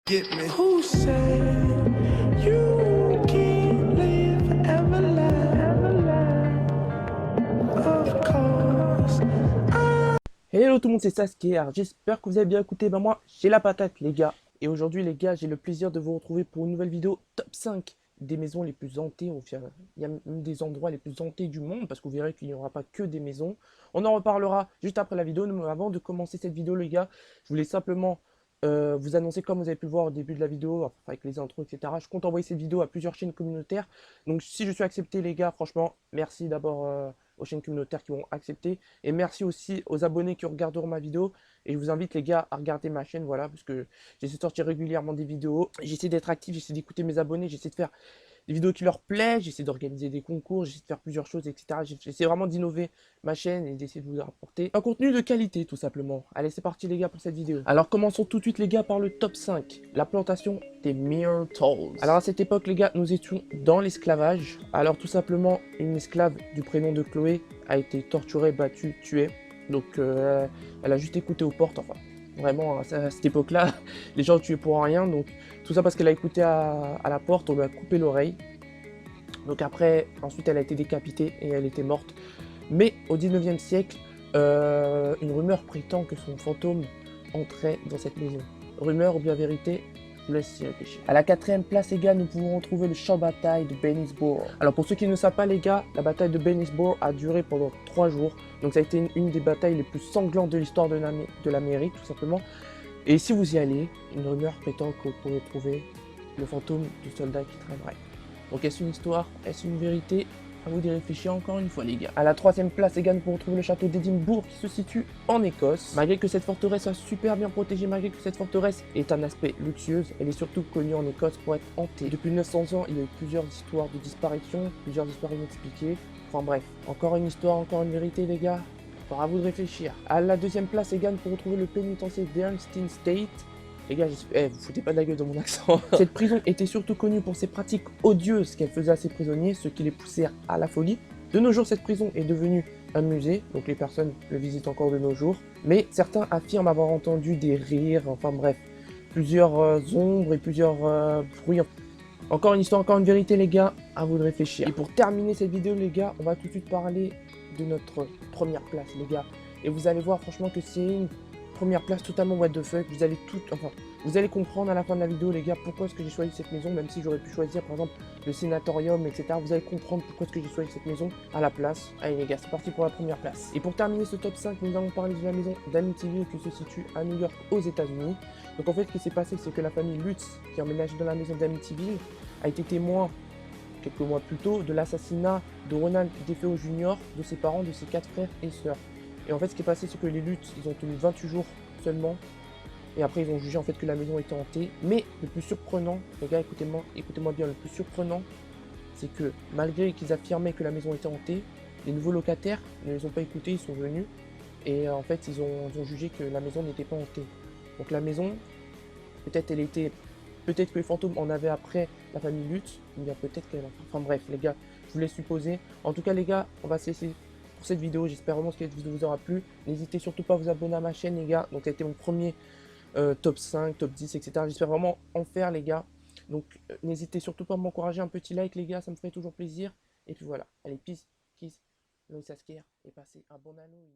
Get me. Who said you can't live everlasting? Of course. Hello tout le monde, c'est Sasuke. Alors, j'espère que vous avez bien écouté. Ben moi, j'ai la patate les gars. Et aujourd'hui les gars, j'ai le plaisir de vous retrouver pour une nouvelle vidéo top 5 des maisons les plus hantées. Il y a même des endroits les plus hantés du monde parce que vous verrez qu'il n'y aura pas que des maisons. On en reparlera juste après la vidéo. Mais avant de commencer cette vidéo les gars, je voulais simplement vous annoncer, comme vous avez pu le voir au début de la vidéo, enfin, avec les intros, etc. Je compte envoyer cette vidéo à plusieurs chaînes communautaires. Donc si je suis accepté les gars, franchement, merci d'abord aux chaînes communautaires qui vont accepter. Et merci aussi aux abonnés qui regarderont ma vidéo. Et je vous invite les gars à regarder ma chaîne, voilà, parce que j'essaie de sortir régulièrement des vidéos. J'essaie d'être actif, j'essaie d'écouter mes abonnés, j'essaie de faire des vidéos qui leur plaisent, j'essaie d'organiser des concours, j'essaie de faire plusieurs choses, etc. J'essaie vraiment d'innover ma chaîne et d'essayer de vous apporter un contenu de qualité, tout simplement. Allez, c'est parti les gars pour cette vidéo. Alors commençons tout de suite les gars par le top 5, la plantation des Myrtles. Alors à cette époque les gars, nous étions dans l'esclavage. Alors tout simplement, une esclave du prénom de Chloé a été torturée, battue, tuée. Donc elle a juste écouté aux portes, enfin vraiment à cette époque-là, les gens tuaient pour rien. Donc tout ça parce qu'elle a écouté à la porte, on lui a coupé l'oreille. Donc après, ensuite elle a été décapitée et elle était morte. Mais au 19e siècle, une rumeur prétend que son fantôme entrait dans cette maison. Rumeur ou bien vérité, je vous laisse y réfléchir. À la quatrième place, les gars, nous pouvons retrouver le champ de bataille de Bennisboro. Alors pour ceux qui ne savent pas, les gars, la bataille de Bennisboro a duré pendant 3 jours. Donc ça a été une des batailles les plus sanglantes de l'histoire de l'Amérique, tout simplement. Et si vous y allez, une rumeur prétend que vous pourrez trouver le fantôme du soldat qui traînerait. Donc est-ce une histoire? Est-ce une vérité? À vous d'y réfléchir encore une fois les gars. À la troisième place, les gars, nous pouvons trouver le château d'Édimbourg qui se situe en Écosse. Malgré que cette forteresse soit super bien protégée, malgré que cette forteresse ait un aspect luxueuse, elle est surtout connue en Écosse pour être hantée. Depuis 900 ans, il y a eu plusieurs histoires de disparition, plusieurs histoires inexpliquées. Enfin bref, encore une histoire, encore une vérité les gars. Alors à vous de réfléchir. À la deuxième place, les gars, nous pouvons retrouver le pénitencier d'Ernstine State. Les gars, vous foutez pas de la gueule de mon accent. Cette prison était surtout connue pour ses pratiques odieuses qu'elle faisait à ses prisonniers, ce qui les poussait à la folie. De nos jours, cette prison est devenue un musée, donc les personnes le visitent encore de nos jours. Mais certains affirment avoir entendu des rires, enfin bref, plusieurs ombres et plusieurs bruits. Encore une histoire, encore une vérité les gars, à vous de réfléchir. Et pour terminer cette vidéo les gars, on va tout de suite parler de notre première place les gars. Et vous allez voir franchement que c'est une première place totalement what the fuck. Vous allez comprendre à la fin de la vidéo les gars pourquoi est-ce que j'ai choisi cette maison, même si j'aurais pu choisir par exemple le sénatorium, etc. Vous allez comprendre pourquoi est-ce que j'ai choisi cette maison à la place. Allez les gars, c'est parti pour la première place. Et pour terminer ce top 5, nous allons parler de la maison d'Amityville qui se situe à New York aux États-Unis. Donc en fait, ce qui s'est passé, c'est que la famille Lutz, qui a emménagé dans la maison d'Amityville, a été témoin quelques mois plus tôt de l'assassinat de Ronald DeFeo Jr., de ses parents, de ses 4 frères et sœurs. Et en fait, ce qui est passé, c'est que les Lutz, ils ont tenu 28 jours seulement. Et après, ils ont jugé en fait que la maison était hantée. Mais le plus surprenant, les gars, écoutez-moi bien, le plus surprenant, c'est que malgré qu'ils affirmaient que la maison était hantée, les nouveaux locataires ne les ont pas écoutés, ils sont venus. Et en fait, ils ont jugé que la maison n'était pas hantée. Donc la maison, peut-être que les fantômes en avaient après la famille Lutz, ou bien peut-être qu'elle... Enfin bref, les gars, je vous laisse supposer. En tout cas, les gars, on va se laisser pour cette vidéo. J'espère vraiment que cette vidéo vous aura plu. N'hésitez surtout pas à vous abonner à ma chaîne, les gars. Donc, ça a été mon premier top 5, top 10, etc. J'espère vraiment en faire, les gars. Donc, n'hésitez surtout pas à m'encourager. Un petit like, les gars, ça me ferait toujours plaisir. Et puis voilà. Allez, peace, kiss, no Sasuke, et passez un bon Halloween.